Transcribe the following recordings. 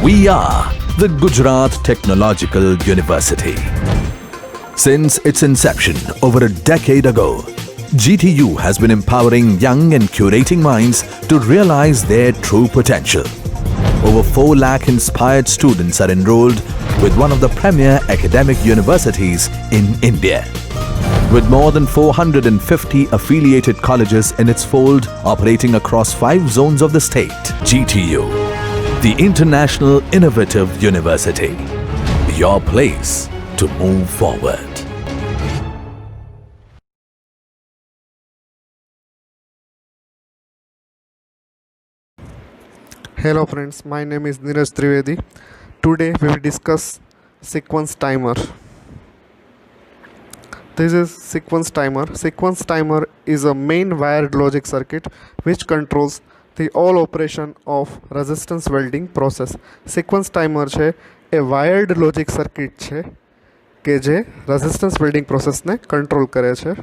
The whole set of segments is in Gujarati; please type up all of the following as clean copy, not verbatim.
We are the Gujarat Technological University. Since its inception over a decade ago, GTU has been empowering young and curating minds to realize their true potential. Over 4 lakh inspired students are enrolled with one of the premier academic universities in India. With more than 450 affiliated colleges in its fold operating across 5 zones of the state, GTU, the International Innovative University, your place to move forward. Hello friends, my name is Neeraj Trivedi. Today we will discuss sequence timer. This is sequence timer. Sequence timer is a main wired logic circuit which controls the all operation of resistance welding process. Sequence timer છે એ વાયર્ડ લોજિક સર્કિટ છે કે જે રેઝિસ્ટન્સ વેલ્ડિંગ પ્રોસેસને કંટ્રોલ કરે છે.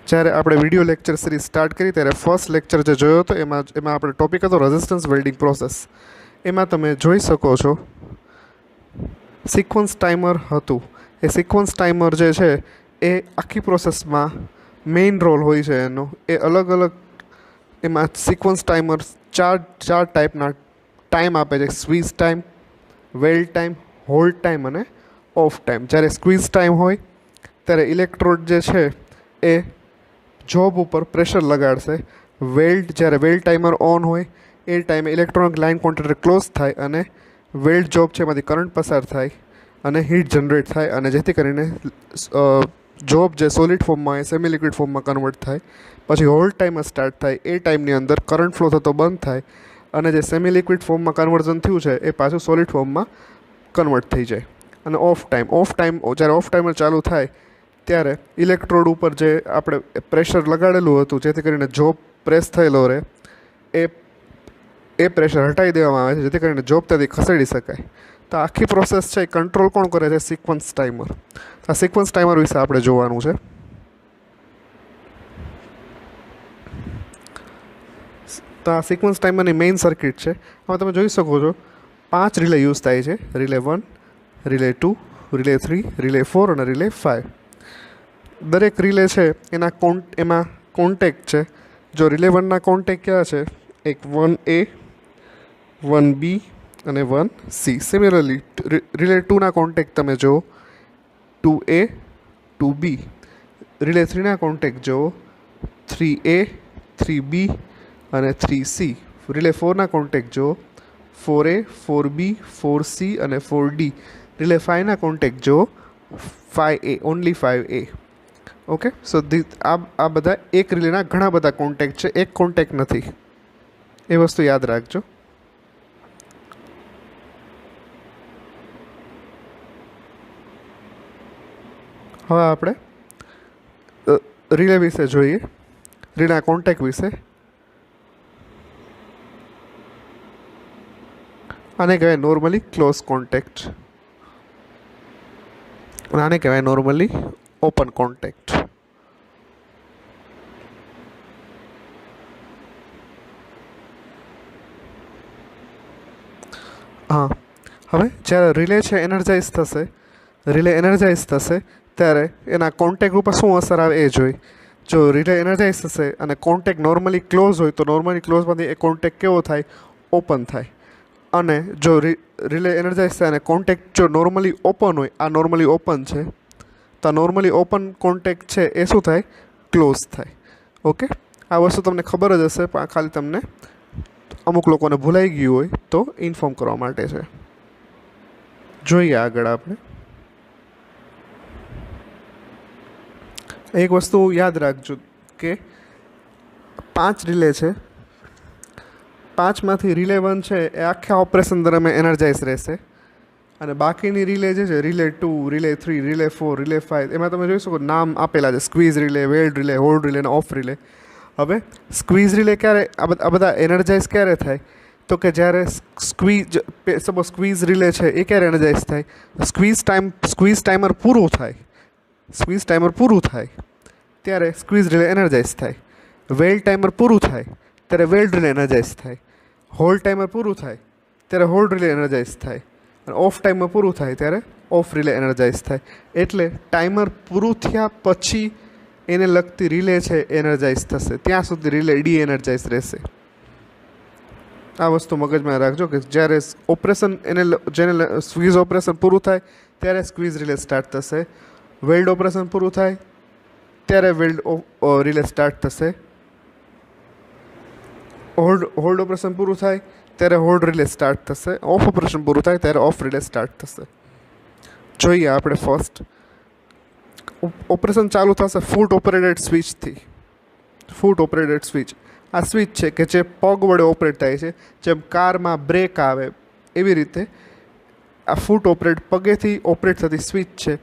જ્યારે આપણે વિડીયો લેક્ચર સિરીઝ સ્ટાર્ટ કરી ત્યારે ફર્સ્ટ લેક્ચર જે જોયો હતો એમાં આપણે ટોપિક હતો રેઝિસ્ટન્સ વેલ્ડિંગ પ્રોસેસ. એમાં તમે જોઈ શકો છો સિક્વન્સ ટાઈમર હતું. એ સિક્વન્સ ટાઈમર જે છે એ આખી પ્રોસેસમાં મેઇન રોલ હોય છે એનો. એ અલગ અલગ એમાં સિક્વન્સ ટાઈમર ચાર ટાઈપના ટાઈમ આપે છે: squeeze time, weld time, hold time અને ઓફ ટાઈમ. જ્યારે સ્ક્વીઝ ટાઈમ હોય ત્યારે ઇલેક્ટ્રોડ જે છે એ જોબ ઉપર પ્રેશર લગાડશે. જ્યારે વેલ્ડ ટાઈમર ઓન હોય એ ટાઈમે ઇલેક્ટ્રોનિક લાઇન કોન્ટેક્ટર ક્લોઝ થાય અને વેલ્ડ જોબ છે એમાંથી કરંટ પસાર થાય અને હીટ જનરેટ થાય, અને જેથી કરીને જોબ જે સોલિડ ફોર્મમાં હોય સેમી લિક્વિડ ફોર્મમાં કન્વર્ટ થાય. પછી હોલ્ડ ટાઈમર સ્ટાર્ટ થાય. એ ટાઈમની અંદર કરંટ ફ્લો થતો બંધ થાય અને જે સેમી લિક્વિડ ફોર્મમાં કન્વર્ઝન થયું છે એ પાછું સોલિડ ફોર્મમાં કન્વર્ટ થઈ જાય. અને ઓફ ટાઈમ જ્યારે ઓફ ટાઈમર ચાલુ થાય ત્યારે ઇલેક્ટ્રોડ ઉપર જે આપણે પ્રેશર લગાડેલું હતું જેથી કરીને જોબ પ્રેસ થયેલો રહે એ પ્રેશર હટાવી દેવામાં આવે છે જેથી કરીને જોબ ત્યાંથી ખસેડી શકાય. તો આખી પ્રોસેસ છે એ કંટ્રોલ કોણ કરે છે? Sequence timer. આ સિક્વન્સ ટાઈમર વિશે આપણે જોવાનું છે. તો આ સિક્વન્સ ટાઈમરની મેઇન સર્કિટ છે. હવે તમે જોઈ શકો છો 5 રિલે યુઝ થાય છે: રિલે 1, રિલે 2, રિલે 3, રિલે 4 અને રિલે 5. દરેક રિલે છે એમાં કોન્ટેક્ટ છે. જો રિલે 1ના કોન્ટેક્ટ કયા છે? એક 1A, 1B અને 1C. સિમિલરલી રિલે 2ના કોન્ટેક્ટ તમે જુઓ 2A, 2B. રિલે 3ના કોન્ટેક્ટ જુઓ 3A, 3B અને 3C. રિલે 4ના કોન્ટેક્ટ જુઓ 4A, 4B, 4C અને 4D. રિલે 5ના કોન્ટેક્ટ જુઓ 5A, ઓનલી 5A. ઓકે, સો આ બધા એક રિલેના ઘણા બધા કોન્ટેક્ટ છે, એક કોન્ટેક્ટ નથી. એ વસ્તુ યાદ રાખજો. હવે આપણે રિલે વિશે જોઈએ, રિલેના કોન્ટેક્ટ વિશે. આને કહેવાય નોર્મલી ક્લોઝ કોન્ટેક્ટ અને આને કહેવાય નોર્મલી ઓપન કોન્ટેક્ટ. હા, હવે જ્યારે રિલે છે રિલે એનર્જાઇઝ થશે ત્યારે એના કોન્ટેક્ટ ઉપર શું અસર આવે એ જોઈ. જો રિલે એનર્જાઇઝ થશે અને કોન્ટેક્ટ નોર્મલી ક્લોઝ હોય તો નોર્મલી ક્લોઝમાંથી એ કોન્ટેક્ટ કેવો થાય? ઓપન થાય. અને જો રિલે એનર્જાઇઝ થાય અને કોન્ટેક્ટ જો નોર્મલી ઓપન હોય, આ નોર્મલી ઓપન છે, તો આ નોર્મલી ઓપન કોન્ટેક્ટ છે એ શું થાય? ક્લોઝ થાય. ઓકે, આ વસ્તુ તમને ખબર જ હશે પણ ખાલી તમને અમુક લોકોને ભૂલાઈ ગયું હોય તો ઇન્ફોર્મ કરવા માટે છે. જોઈએ આગળ આપણે. એક વસ્તુ યાદ રાખજો કે 5 રિલે છે. 5માંથી રિલે 1 છે એ આખા ઓપરેશન દરમિયાન એનર્જાઇઝ રહેશે અને બાકીની રિલે જે છે રિલે 2, રિલે 3, રિલે 4, રિલે 5 એમાં તમે જોઈ શકો નામ આપેલા છે: squeeze relay, weld relay, hold relay અને ઓફ રિલે. હવે સ્ક્વીઝ રિલે ક્યારે આ બધા એનર્જાઇઝ ક્યારે થાય? તો કે જ્યારે સ્ક્વીઝ રિલે છે એ ક્યારે એનર્જાઇઝ થાય? સ્ક્વીઝ ટાઈમર પૂરું થાય ત્યારે સ્ક્વીઝ રિલે એનર્જાઇઝ થાય. વેલ્ડ ટાઈમર પૂરું થાય ત્યારે વેલ્ડ રિલે એનર્જાઇઝ થાય. હોલ્ડ ટાઈમર પૂરું થાય ત્યારે હોલ્ડ રિલે એનર્જાઇઝ થાય, અને ઓફ ટાઈમમાં પૂરું થાય ત્યારે ઓફ રિલે એનર્જાઇઝ થાય. એટલે ટાઈમર પૂરું થયા પછી એને લગતી રિલે છે એનર્જાઇઝ થશે, ત્યાં સુધી રિલે ડી એનર્જાઇઝ રહેશે. આ વસ્તુ મગજમાં રાખજો કે જ્યારે ઓપરેશન જેને સ્ક્વીઝ ઓપરેશન પૂરું થાય ત્યારે સ્ક્વીઝ રિલે સ્ટાર્ટ થશે, વેલ્ડ ઓપરેશન પૂરું થાય ત્યારે વેલ્ડ રિલે સ્ટાર્ટ થશે, હોલ્ડ ઓપરેશન પૂરું થાય ત્યારે હોલ્ડ રિલે સ્ટાર્ટ થશે, ઓફ ઓપરેશન પૂરું થાય ત્યારે ઓફ રિલે સ્ટાર્ટ થશે. જોઈએ આપણે ફર્સ્ટ ઓપરેશન ચાલુ થશે ફૂટ ઓપરેટેડ સ્વિચથી. ફૂટ ઓપરેટેડ સ્વિચ આ સ્વિચ છે કે જે પગ વડે ઓપરેટ થાય છે, જેમ કારમાં બ્રેક આવે એવી રીતે આ ફૂટ ઓપરેટ પગેથી ઓપરેટ થતી સ્વિચ છે.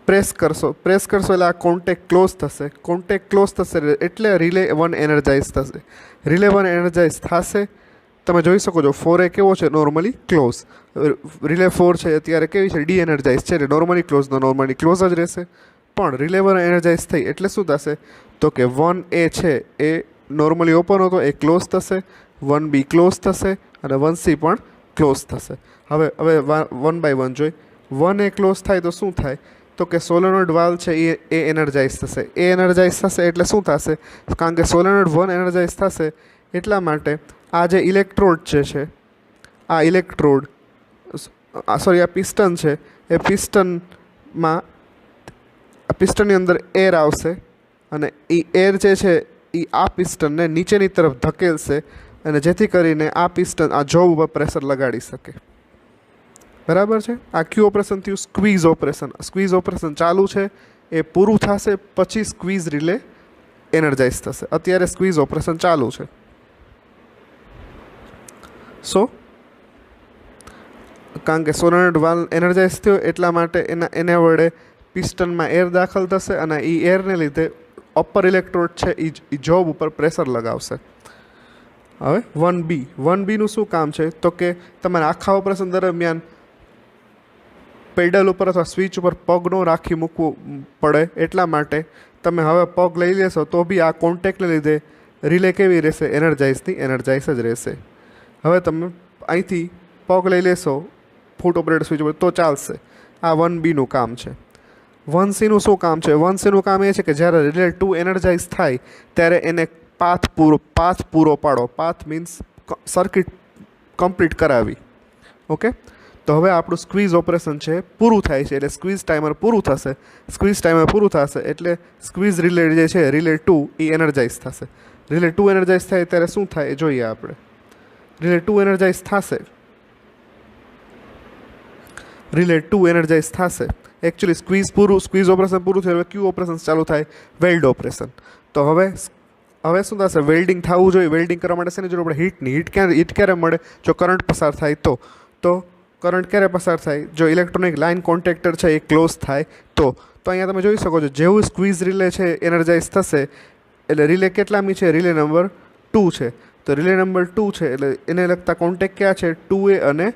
પ્રેસ કરશો એટલે આ કોન્ટેક્ટ ક્લોઝ થશે, કોન્ટેક્ટ ક્લોઝ થશે એટલે રિલે 1 એનર્જાઇઝ થશે. રિલે 1 એનર્જાઇઝ થશે, તમે જોઈ શકો છો 4A કેવો છે, નોર્મલી ક્લોઝ. રિલે 4 છે અત્યારે કેવી છે, ડી એનર્જાઇઝ છે એટલે નોર્મલી ક્લોઝ જ રહેશે. પણ રિલે 1 એનર્જાઇઝ થઈ એટલે શું થશે તો કે 1A છે એ નોર્મલી ઓપન હતો એ ક્લોઝ થશે, 1B ક્લોઝ થશે અને 1C પણ ક્લોઝ થશે. હવે 1 બાય 1 જોઈ. 1A ક્લોઝ થાય તો શું થાય તો કે સોલેનોઇડ વાલ્વ છે એ એનર્જાઇઝ થશે. એ એનર્જાઇઝ થશે એટલે શું થશે, કારણ કે સોલેનોઇડ 1 એનર્જાઇઝ થશે એટલા માટે આ જે ઇલેક્ટ્રોડ છે આ ઇલેક્ટ્રોડ આ પિસ્ટન છે એ પિસ્ટનની અંદર એર આવશે અને એ એર જે છે એ આ પિસ્ટનને નીચેની તરફ ધકેલશે અને જેથી કરીને આ પિસ્ટન આ જોબ ઉપર પ્રેશર લગાડી શકે. બરાબર છે. આ ક્યુ ઓપરેશન થયું સ્ક્વીઝ ઓપરેશન. સ્ક્વીઝ ઓપરેશન ચાલુ છે, એ પૂરું થશે પછી સ્ક્વીઝ રિલે એનર્જાઇઝ થશે. અત્યારે સ્ક્વીઝ ઓપરેશન ચાલુ છે. કારણ કે સોલેનોઇડ વાલ્વ એનર્જાઇઝ થયો એટલા માટે એને વડે પિસ્ટનમાં એર દાખલ થશે અને એ એરને લીધે અપર ઇલેક્ટ્રોડ છે એ જોબ ઉપર પ્રેશર લગાવશે. હવે 1Bનું શું કામ છે તો કે તમારે આખા ઓપરેશન દરમિયાન પેડલ ઉપર અથવા સ્વિચ ઉપર પગ ન રાખી મૂકવું પડે એટલા માટે તમે હવે પગ લઈ લેશો તો બી આ કોન્ટેક્ટને લીધે રિલે કેવી રહેશે, એનર્જાઇઝ જ રહેશે. હવે તમે અહીંથી પગ લઈ લેશો ફૂટ ઓપરેટેડ સ્વિચ ઉપર તો ચાલશે. આ 1Bનું કામ છે. 1Cનું શું કામ છે, 1Cનું કામ એ છે કે જ્યારે રિલે 2 એનર્જાઇઝ થાય ત્યારે એને પાથ પૂરો પાડો. પાથ મીન્સ સર્કિટ કમ્પ્લીટ કરાવી. ઓકે, તો હવે આપણું સ્ક્વીઝ ઓપરેશન છે પૂરું થાય છે એટલે સ્ક્વીઝ ટાઈમર પૂરું થશે. સ્ક્વીઝ ટાઈમર પૂરું થશે એટલે સ્ક્વીઝ રિલે જે છે રિલે 2 એ એનર્જાઇઝ થશે. રિલે 2 એનર્જાઇઝ થાય ત્યારે શું થાય એ જોઈએ આપણે. રિલે 2 એનર્જાઇઝ થશે, રિલે 2 એનર્જાઇઝ થશે. એકચ્યુઅલી સ્ક્વીઝ ઓપરેશન પૂરું થયું હવે ક્યુ ઓપરેશન ચાલુ થાય, વેલ્ડ ઓપરેશન. તો હવે શું થશે, વેલ્ડિંગ થવું જોઈએ. વેલ્ડિંગ કરવા માટે શેની જરૂર પડે, હીટ ક્યારે મળે, જો કરંટ પસાર થાય તો કરંટ ક્યારે પસાર થાય, જો ઇલેક્ટ્રોનિક લાઇન કોન્ટેક્ટર છે એ ક્લોઝ થાય તો અહીંયા તમે જોઈ શકો છો જેવું સ્ક્વીઝ રિલે છે એનર્જાઇઝ થશે એટલે રિલે કેટલામી છે, રિલે નંબર 2 છે. તો રિલે નંબર 2 છે એટલે એને લગતા કોન્ટેક્ટ ક્યાં છે, 2A અને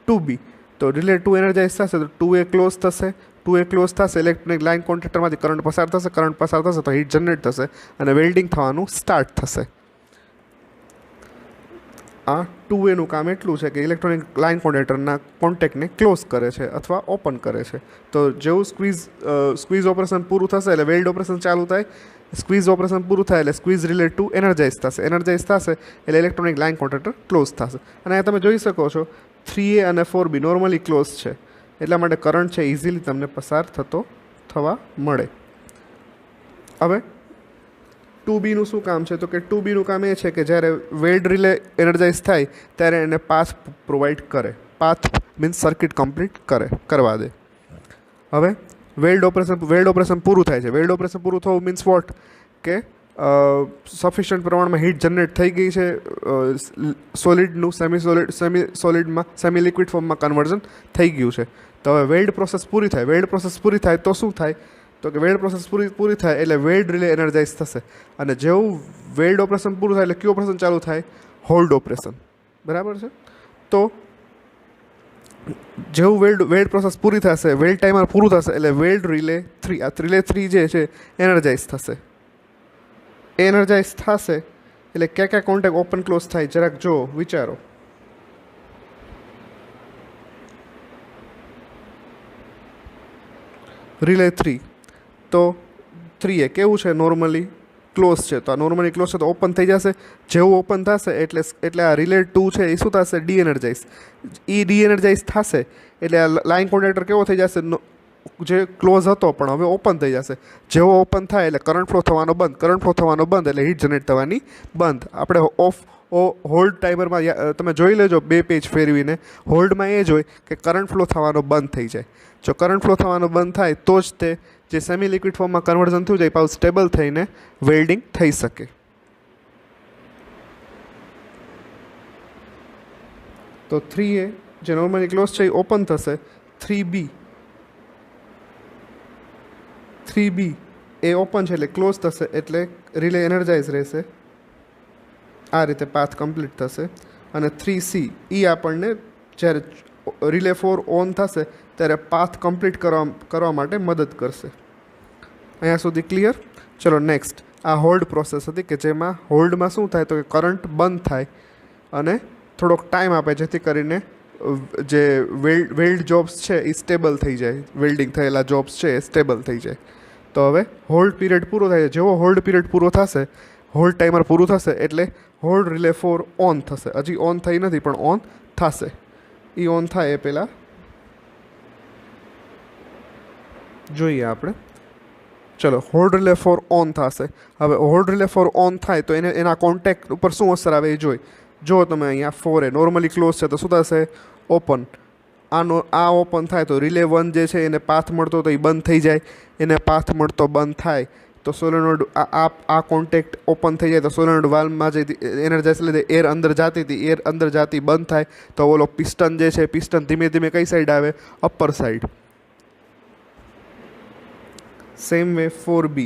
2B. તો રિલે 2 એનર્જાઇઝ થશે તો 2A ક્લોઝ થશે. 2A ક્લોઝ થશે, ઇલેક્ટ્રોનિક લાઇન કોન્ટેક્ટરમાંથી કરંટ પસાર થશે, કરંટ પસાર થશે તો હીટ જનરેટ થશે અને વેલ્ડિંગ થવાનું સ્ટાર્ટ થશે. આ 2Aનું કામ એટલું છે કે ઇલેક્ટ્રોનિક લાઇન કોન્ટેક્ટરના કોન્ટેક્ટને ક્લોઝ કરે છે અથવા ઓપન કરે છે. તો જેવું સ્ક્વીઝ ઓપરેશન પૂરું થશે એટલે વેલ્ડ ઓપરેશન ચાલુ થાય. સ્ક્વીઝ ઓપરેશન પૂરું થાય એટલે સ્ક્વીઝ રિલે 2 એનર્જાઇઝ થશે. એનર્જાઇઝ થશે એટલે ઇલેક્ટ્રોનિક લાઇન કોન્ટેક્ટર ક્લોઝ થશે. અને અહીંયા તમે જોઈ શકો છો 3A અને 4B નોર્મલી ક્લોઝ છે એટલા માટે કરંટ છે ઇઝીલી તમને પસાર થવા મળે. હવે 2Bનું શું કામ છે તો કે 2Bનું કામ એ છે કે જ્યારે વેલ્ડ રિલે એનર્જાઇઝ થાય ત્યારે એને પાથ પ્રોવાઈડ કરે. પાથ મીન્સ સર્કિટ કમ્પ્લીટ કરવા દે. હવે વેલ્ડ ઓપરેશન પૂરું થાય છે. વેલ્ડ ઓપરેશન પૂરું થવું મીન્સ વોટ કે સફિશિયન્ટ પ્રમાણમાં હીટ જનરેટ થઈ ગઈ છે, સોલિડનું સેમી લિક્વિડ ફોર્મમાં કન્વર્ઝન થઈ ગયું છે. તો હવે વેલ્ડ પ્રોસેસ પૂરી થાય તો શું થાય તો કે વેલ્ડ પ્રોસેસ પૂરી થાય એટલે વેલ્ડ રિલે એનર્જાઇઝ થશે અને જેવું વેલ્ડ ઓપરેશન પૂરું થાય એટલે ક્યુ ઓપરેશન ચાલુ થાય, હોલ્ડ ઓપરેશન. બરાબર છે. તો જેવું વેલ્ડ પ્રોસેસ પૂરી થશે, વેલ્ડ ટાઈમર પૂરું થશે એટલે વેલ્ડ રિલે 3 આ રિલે 3 જે છે એનર્જાઇઝ થશે. એનર્જાઇઝ થશે એટલે ક્યાં કોન્ટેક્ટ ઓપન ક્લોઝ થાય જરાક જો વિચારો. રિલે 3 તો 3 એ કેવું છે નોર્મલી ક્લોઝ છે, તો આ નોર્મલી ક્લોઝ છે તો ઓપન થઈ જશે. જેવું ઓપન થશે એટલે આ રિલે 2 છે એ શું થશે, ડીએનર્જાઇઝ. ડીએનર્જાઇઝ થશે એટલે આ લાઇન કોન્ડક્ટર કેવો થઈ જશે, જે ક્લોઝ હતો પણ હવે ઓપન થઈ જશે. જેવો ઓપન થાય એટલે કરંટ ફ્લો થવાનો બંધ, કરંટ ફ્લો થવાનો બંધ એટલે હીટ જનરેટ થવાની બંધ. આપણે હોલ્ડ ટાઈમરમાં તમે જોઈ લેજો 2 પેજ ફેરવીને, હોલ્ડમાં એ જ હોય કે કરંટ ફ્લો થવાનો બંધ થઈ જાય. જો કરંટ ફ્લો થવાનો બંધ થાય તો જ તે જે સેમી લિક્વિડ ફોર્મમાં કન્વર્ઝન થયું જાય પાછું સ્ટેબલ થઈને વેલ્ડિંગ થઈ શકે. તો 3A જે નોર્મલી ક્લોઝ છે એ ઓપન થશે. 3B એ ઓપન છે એટલે ક્લોઝ થશે એટલે રિલે એનર્જાઇઝ રહેશે. આ રીતે પાથ કમ્પ્લીટ થશે. અને 3C એ આપણને જ્યારે રિલે 4 ઓન થશે ત્યારે પાથ કમ્પ્લીટ કરવા માટે મદદ કરશે. અહીંયા સુધી ક્લિયર? ચલો નેક્સ્ટ, આ હોલ્ડ પ્રોસેસ હતી કે જેમાં હોલ્ડમાં શું થાય તો કે કરંટ બંધ થાય અને થોડોક ટાઈમ આપે જેથી કરીને જે વેલ્ડ જોબ્સ છે એ સ્ટેબલ થઈ જાય, વેલ્ડિંગ થયેલા જોબ્સ છે એ સ્ટેબલ થઈ જાય. તો હવે હોલ્ડ પીરિયડ પૂરો થાય છે. જેવો હોલ્ડ પીરિયડ પૂરો થશે, હોલ્ડ ટાઈમર પૂરું થશે એટલે હોલ્ડ રિલે 4 ઓન થશે. હજી ઓન થઈ નથી પણ ઓન થશે. એ ઓન થાય એ પહેલાં જોઈએ આપણે. ચલો હોલ્ડ રિલે 4 ઓન થશે. હવે હોલ્ડ રિલે 4 ઓન થાય તો એના કોન્ટેક્ટ ઉપર શું અસર આવે એ જોઈ. જો તમે અહીંયા 4A નોર્મલી ક્લોઝ છે તો શું થશે, ઓપન. આ ઓપન થાય તો રિલે 1 જે છે એને પાથ મળતો તો એ બંધ થઈ જાય. એને પાથ મળતો બંધ થાય તો સોલેનોઇડ આ કોન્ટેક્ટ ઓપન થઈ જાય તો સોલેનોઇડ વાલ્વમાં જે એનર્જાઇઝ લીધે એર અંદર જાતી હતી, એર અંદર જાતી બંધ થાય તો ઓલો પિસ્ટન જે છે પિસ્ટન ધીમે ધીમે કઈ સાઈડ આવે, upper side. Same way 4B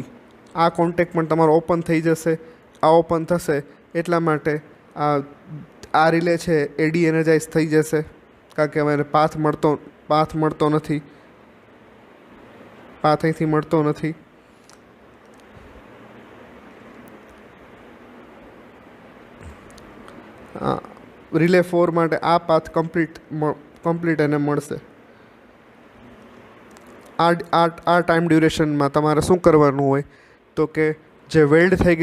આ કોન્ટેક્ટ પણ તમારો ઓપન થઈ જશે. આ ઓપન થશે એટલા માટે આ રિલે છે એ ડી એનર્જાઇઝ થઈ જશે કારણ કે હવે પાથ મળતો નથી, પાથ અહીંથી મળતો નથી. રિલે 4 માટે આ પાથ કમ્પ્લીટ એને મળશે. આ ટાઈમ ડ્યુરેશનમાં તમારે શું કરવાનું હોય તો કે જે વેલ્ડ થઈ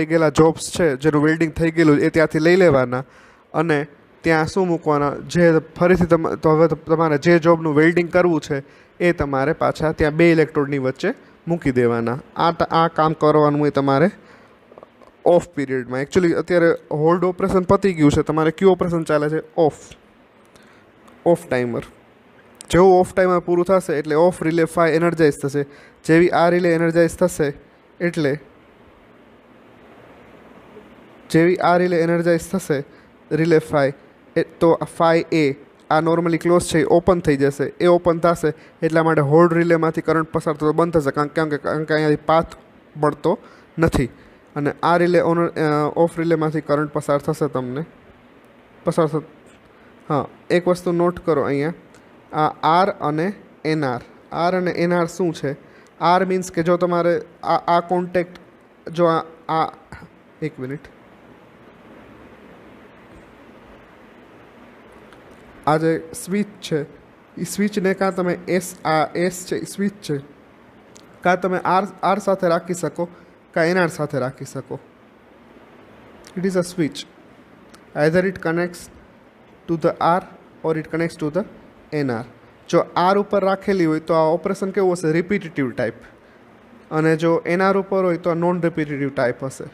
ગયેલા જોબ્સ છે, જેનું વેલ્ડિંગ થઈ ગયેલું એ ત્યાંથી લઈ લેવાના અને ત્યાં શું મૂકવાના, જે ફરીથી તો હવે તમારે જે જોબનું વેલ્ડિંગ કરવું છે એ તમારે પાછા ત્યાં 2 ઇલેક્ટ્રોડની વચ્ચે મૂકી દેવાના. આ કામ કરવાનું હોય તમારે ઓફ પીરિયડમાં. એકચ્યુઅલી અત્યારે હોલ્ડ ઓપરેશન પતી ગયું છે, તમારે ક્યુ ઓપરેશન ચાલે છે, ઓફ ટાઈમર. જેવું ઓફ ટાઈમર પૂરું થશે એટલે ઓફ રિલે 5 એનર્જાઇઝ થશે. જેવી આ રિલે એનર્જાઇઝ થશે એટલે જેવી આ રિલે એનર્જાઇઝ થશે રિલે 5 તો 5A આ નોર્મલી ક્લોઝ છે એ ઓપન થઈ જશે. એ ઓપન થશે એટલા માટે હોલ્ડ રિલેમાંથી કરંટ પસાર થતો બંધ થશે કારણ કે અહીંયાથી પાથ મળતો નથી. અને આ રિલે ઓફ રિલેમાંથી કરંટ પસાર થશે હા, એક વસ્તુ નોટ કરો અહીંયા, આ આર અને એનઆર. આર અને એનઆર શું છે? આર મીન્સ કે જો તમારે આ કોન્ટેક્ટ જો આ એક મિનિટ, આ જે સ્વિચ છે એ સ્વિચને કાં તમે એસ છે એ સ્વિચ છે, કાં તમે આર સાથે રાખી શકો કાં એનઆર સાથે રાખી શકો. It is a switch. Either it connects to the R or it connects to the NR. જો આર ઉપર રાખેલી હોય તો આ ઓપરેશન કેવું હશે, રિપીટેટિવ ટાઈપ, અને જો એનઆર ઉપર હોય તો આ નોન રિપીટેટિવ ટાઈપ હશે.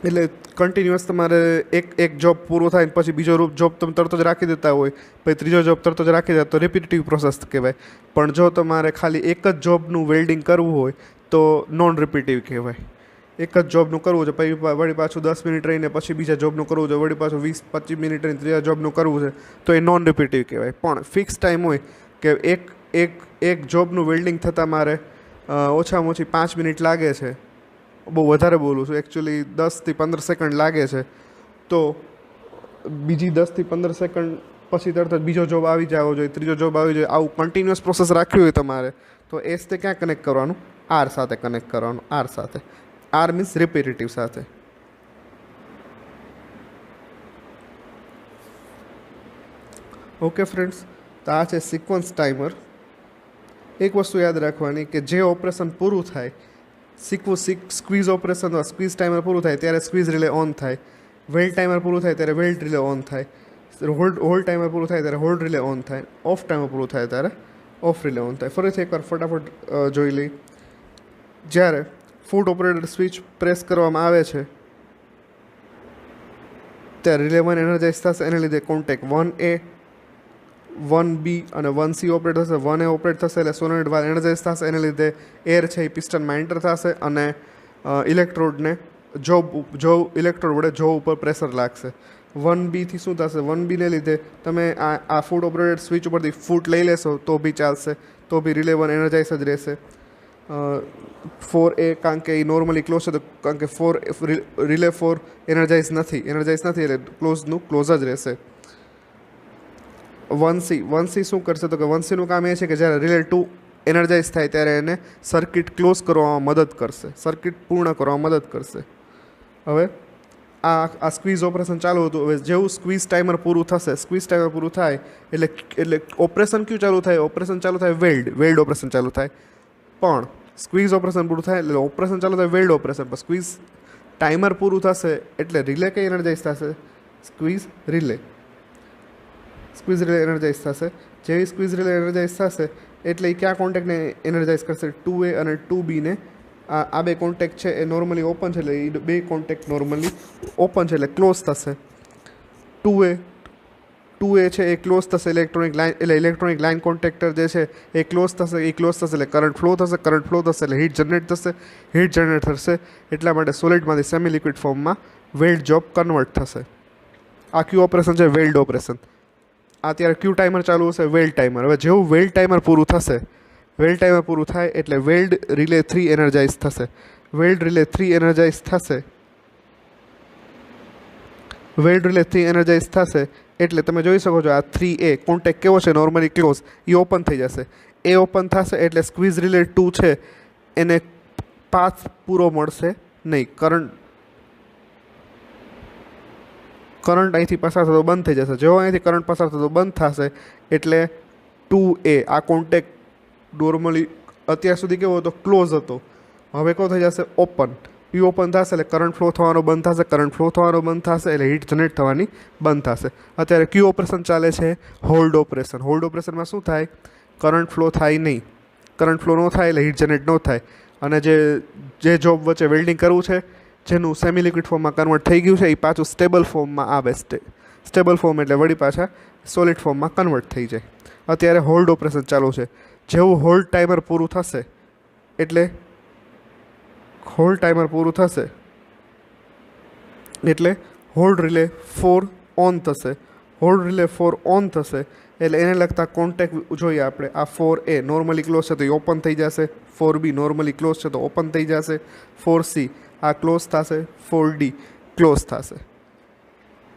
એટલે કન્ટિન્યુઅસ તમારે એક જોબ પૂરો થાય પછી બીજો જોબ તમે તરત જ રાખી દેતા હોય, પછી ત્રીજો જોબ તરત જ રાખી દેતા તો રિપીટેટિવ પ્રોસેસ કહેવાય. પણ જો તમારે ખાલી એક જ જોબનું વેલ્ડિંગ કરવું હોય તો નોન રિપીટિવ કહેવાય. એક જ જોબનું કરવું છે, પછી વળી પાછું 10 મિનિટ રહીને પછી બીજા જોબનું કરવું છે, વળી પાછું 20-25 મિનિટ રહીને ત્રીજા જોબનું કરવું છે તો એ નોન રિપીટિવ કહેવાય. પણ ફિક્સ ટાઈમ હોય કે એક જોબનું વેલ્ડિંગ થતાં મારે ઓછામાં ઓછી 5 મિનિટ લાગે છે, બહુ વધારે બોલું છું, એકચ્યુઅલી 10 થી 15 સેકન્ડ લાગે છે, તો બીજી 10 થી 15 સેકન્ડ પછી તરત જ બીજો જોબ આવી જવો જોઈએ, ત્રીજો જોબ આવી જોઈએ. આવું કન્ટિન્યુઅસ પ્રોસેસ રાખવી હોય તમારે તો એસને ક્યાં કનેક્ટ કરવાનું, આર સાથે કનેક્ટ કરવાનું. આર સાથે, આર મીન્સ રિપીટેટિવ સાથે. ઓકે ફ્રેન્ડ્સ, તો આ છે સિક્વન્સ ટાઈમર. એક વસ્તુ યાદ રાખવાની કે જે ઓપરેશન પૂરું થાય, સ્ક્વીઝ ઓપરેશન અથવા સ્ક્વીઝ ટાઈમર પૂરું થાય ત્યારે સ્ક્વીઝ રિલે ઓન થાય, વેલ્ડ ટાઈમર પૂરું થાય ત્યારે વેલ્ડ રિલે ઓન થાય, હોલ્ડ ટાઈમર પૂરું થાય ત્યારે હોલ્ડ રિલે ઓન થાય, ઓફ ટાઈમર પૂરું થાય ત્યારે ઓફ રિલે ઓન થાય. ફરીથી એકવાર ફટાફટ જોઈ લઈ. જ્યારે ફૂટ ઓપરેટેડ સ્વિચ પ્રેસ કરવામાં આવે છે ત્યારે રિલે 1 એનર્જાઇઝ થશે. એને લીધે કોન્ટેક્ટ 1A 1B અને 1C ઓપરેટ થશે. 1A ઓપરેટ થશે એટલે સોલેનોઇડ વાલ્વ એનર્જાઇઝ થશે. એને લીધે એર છે એ પિસ્ટનમાં એન્ટર થશે અને ઇલેક્ટ્રોડને જોબ ઇલેક્ટ્રોડ વડે જોબ ઉપર પ્રેશર લાગશે. 1B થી શું થશે? 1B ને લીધે તમે આ ફૂટ ઓપરેટેડ સ્વિચ ઉપરથી ફૂટ લઈ લેશો તો બી ચાલશે, તો બી રિલે 1 એનર્જાઇઝ જ રહેશે. 4A કારણ કે એ નોર્મલી ક્લોઝ છે, તો કારણ કે રિલે 4 એનર્જાઇઝ નથી એટલે ક્લોઝનું ક્લોઝ જ રહેશે. 1C શું કરશે? તો કે 1Cનું કામ એ છે કે જ્યારે રિલે 2 એનર્જાઇઝ થાય ત્યારે એને સર્કિટ ક્લોઝ કરવામાં મદદ કરશે, સર્કિટ પૂર્ણ કરવામાં મદદ કરશે. હવે આ સ્ક્વીઝ ઓપરેશન ચાલુ હતું. હવે જેવું સ્ક્વીઝ ટાઈમર પૂરું થશે, સ્ક્વીઝ ટાઈમર પૂરું થાય એટલે ઓપરેશન ક્યું ચાલુ થાય? ઓપરેશન ચાલુ થાય વેલ્ડ ઓપરેશન ચાલુ થાય. પણ સ્ક્વીઝ ઓપરેશન પૂરું થાય એટલે ઓપરેશન ચાલુ થાય વેલ્ડ ઓપરેશન. પણ સ્ક્વીઝ ટાઈમર પૂરું થશે એટલે રિલે કઈ એનર્જાઇઝ થશે? સ્ક્વીઝ રિલે એનર્જાઇઝ થશે. જેવી સ્ક્વીઝ રિલે એનર્જાઇઝ થશે એટલે એ કયા કોન્ટેક્ટને એનર્જાઇઝ કરશે? 2A અને 2B ને. આ બે કોન્ટેક્ટ છે એ નોર્મલી ઓપન છે એટલે એ બે કોન્ટેક્ટ નોર્મલી ઓપન છે એટલે ક્લોઝ થશે. 2A છે એ ક્લોઝ થશે ઇલેક્ટ્રોનિક લાઇન કોન્ટેક્ટર જે છે એ ક્લોઝ થશે. એટલે કરંટ ફ્લો થશે એટલે હીટ જનરેટ થશે. એટલા માટે સોલિડમાંથી સેમી લિક્વિડ ફોર્મમાં વેલ્ડ જોબ કન્વર્ટ થશે. આ ક્યુ ઓપરેશન છે? Weld operation. અત્યારે ક્યુ ટાઈમર ચાલુ હશે? Weld timer. હવે જેવું વેલ્ડ ટાઈમર પૂરું થશે, વેલ્ડ ટાઈમર પૂરું થાય એટલે વેલ્ડ રિલે 3 એનર્જાઇઝ થશે. વેલ્ડ રિલે 3 એનર્જાઇઝ થશે એટલે તમે જોઈ શકો છો આ 3A કોન્ટેક્ટ કેવો છે? Normally close. એ ઓપન થઈ જશે. એ ઓપન થશે એટલે સ્ક્વીઝ રિલે 2 છે એને પાથ પૂરો મળશે નહીં. કરંટ અહીંથી પસાર થતો બંધ થઈ જશે. જેવો અહીંથી કરંટ પસાર થતો બંધ થશે એટલે 2A આ કોન્ટેક્ટ નોર્મલી અત્યાર સુધી કેવો હતો? ક્લોઝ હતો. હવે કેવો થઈ જશે? ઓપન. એ ઓપન થશે એટલે કરંટ ફ્લો થવાનો બંધ થશે એટલે હીટ જનરેટ થવાની બંધ થશે. અત્યારે ક્યુ ઓપરેશન ચાલે છે? Hold operation. હોલ્ડ ઓપરેશનમાં શું થાય? કરંટ ફ્લો થાય નહીં. કરંટ ફ્લો ન થાય એટલે હીટ જનરેટ ન થાય. અને જે જોબ વચ્ચે વેલ્ડિંગ કરવું છે જેનું સેમી લિક્વિડ ફોર્મમાં કન્વર્ટ થઈ ગયું છે એ પાછું સ્ટેબલ ફોર્મમાં આવે. સ્ટેબલ ફોર્મ એટલે વળી પાછા સોલિડ ફોર્મમાં કન્વર્ટ થઈ જાય. અત્યારે હોલ્ડ ઓપરેશન ચાલુ છે. જેવું હોલ્ડ ટાઈમર પૂરું થશે એટલે હોલ્ડ રિલે 4 ઓન થશે. એટલે એને લગતા કોન્ટેક્ટ જોઈએ આપણે. આ 4A નોર્મલી ક્લોઝ છે તો એ ઓપન થઈ જશે. 4B નોર્મલી ક્લોઝ છે તો ઓપન થઈ જશે. 4C આ ક્લોઝ થશે. 4D ક્લોઝ થશે.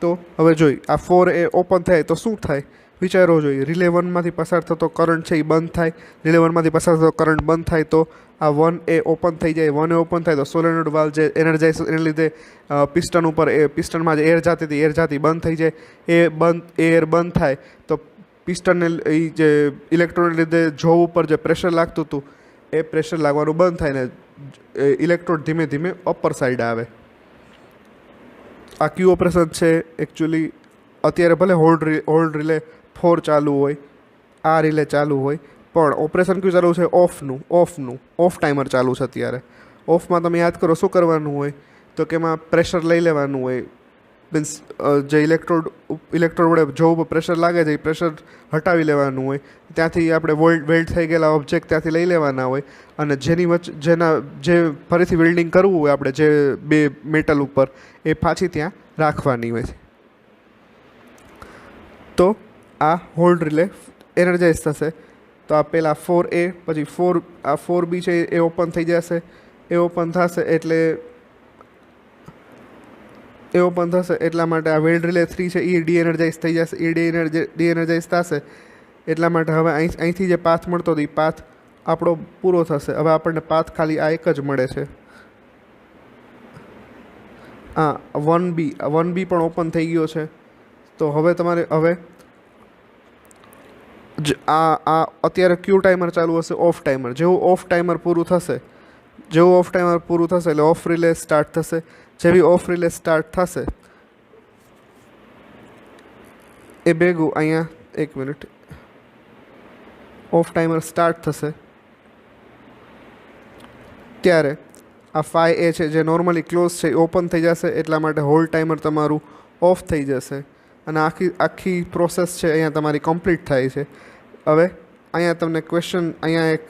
તો હવે જોઈ આ 4A ઓપન થાય તો શું થાય? વિચારવો જોઈએ. રિલે 1માંથી પસાર થતો કરંટ છે એ બંધ થાય. રિલે 1માંથી પસાર થતો કરંટ બંધ થાય તો આ 1A ઓપન થઈ જાય. 1A ઓપન થાય તો સોલેનોઇડ વાલ્વ જે એનર્જાઇઝ એને લીધે પિસ્ટન ઉપર પિસ્ટનમાં જે એર જાતી હતી એર બંધ થઈ જાય. એર બંધ થાય તો પિસ્ટનને એ જે ઇલેક્ટ્રોડને લીધે જોબ ઉપર જે પ્રેશર લાગતું હતું એ પ્રેશર લાગવાનું બંધ થાય ને ઇલેક્ટ્રોડ ધીમે ધીમે અપર સાઈડ આવે. આ ક્યુ ઓપરેશન છે એકચ્યુઅલી. અત્યારે ભલે હોલ્ડ રિલે 4 ચાલુ હોય, આ રિલે ચાલુ હોય, પણ ઓપરેશન ક્યુ ચાલુ છે? ઓફ ટાઈમર ચાલુ છે અત્યારે. ઓફમાં તમે યાદ કરો શું કરવાનું હોય? તો કે એમાં પ્રેશર લઈ લેવાનું હોય. મીન્સ જે ઇલેક્ટ્રોડ વડે જો ઉપર પ્રેશર લાગે છે એ પ્રેશર હટાવી લેવાનું હોય. ત્યાંથી આપણે વેલ્ડ થઈ ગયેલા ઓબ્જેક્ટ ત્યાંથી લઈ લેવાના હોય અને જે ફરીથી વેલ્ડિંગ કરવું હોય આપણે જે બે મેટલ ઉપર એ પાછી ત્યાં રાખવાની હોય છે. તો આ હોલ્ડ રિલે એનર્જાઇઝ થશે. તો આ પહેલાં 4A પછી 4B છે એ ઓપન થઈ જશે. એ ઓપન થશે એટલા માટે આ વેલ્ડ રિલે 3 છે એ ડીએનર્જાઇઝ થઈ જશે. ડીએનર્જાઇઝ થશે એટલા માટે હવે અહીંથી જે પાથ મળતો હતો એ પાથ આપણો પૂરો થશે. હવે આપણને પાથ ખાલી આ એક જ મળે છે. 1B પણ ઓપન થઈ ગયો છે. તો હવે આ અત્યારે ક્યુ ટાઈમર ચાલુ હશે, ઓફ ટાઈમર. જેવું ઓફ ટાઈમર પૂરું થશે એટલે ઓફ રિલે સ્ટાર્ટ થશે. જેવી ઓફ રિલે સ્ટાર્ટ થશે એ ભેગું અહીંયા 1 મિનિટ, ઓફ ટાઈમર સ્ટાર્ટ થશે ત્યારે આ 5A છે જે નોર્મલી ક્લોઝ છે એ ઓપન થઈ જશે. એટલા માટે હોલ્ડ ટાઈમર તમારું ઓફ થઈ જશે અને આખી પ્રોસેસ છે અહીંયા તમારી કમ્પ્લીટ થાય છે. હવે અહીંયા તમને ક્વેશ્ચન, અહીંયા એક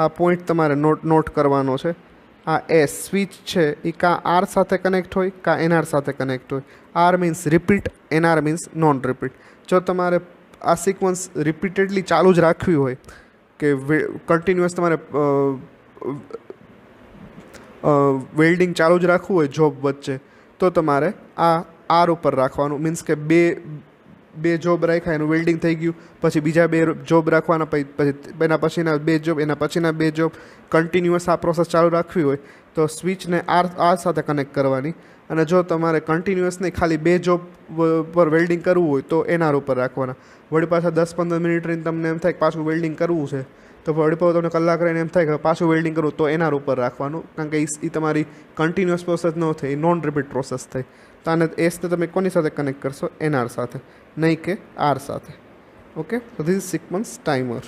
આ પોઈન્ટ તમારે નોટ કરવાનો છે. આ એસ સ્વિચ છે એ કાં આર સાથે કનેક્ટ હોય કાં એનઆર સાથે કનેક્ટ હોય. R means repeat, NR means non repeat. જો તમારે આ સિક્વન્સ રિપીટેડલી ચાલુ જ રાખવી હોય કે કન્ટિન્યુઅસ તમારે વેલ્ડિંગ ચાલુ જ રાખવું હોય જોબ વચ્ચે, તો તમારે આ આર ઉપર રાખવાનું. મીન્સ કે બે જોબ રાખ્યા, એનું વેલ્ડિંગ થઈ ગયું, પછી બીજા 2 જોબ રાખવાના, પછી એના પછીના 2 જોબ, એના પછીના 2 જોબ. કન્ટિન્યુઅસ આ પ્રોસેસ ચાલુ રાખવી હોય તો સ્વિચને આર સાથે કનેક્ટ કરવાની. અને જો તમારે કન્ટિન્યુઅસ નહીં, ખાલી 2 જોબ પર વેલ્ડિંગ કરવું હોય તો એનઆર ઉપર રાખવાના. વળી પાછા 10-15 મિનિટ રહીને તમને એમ થાય કે પાછું વેલ્ડિંગ કરવું છે, તો વળી પાછું તમને કલાક રહીને એમ થાય કે પાછું વેલ્ડિંગ કરવું, તો એનઆર ઉપર રાખવાનું. કારણ કે એ તમારી કન્ટિન્યુઅસ પ્રોસેસ ન થઈ, એ નોન રિપીટ પ્રોસેસ થઈ. તો આને એસને તમે કોની સાથે કનેક્ટ કરશો? એનઆર સાથે, નહીં કે આર સાથે. ઓકે, તો ધીસ ઇઝ સિક્વન્સ ટાઈમર.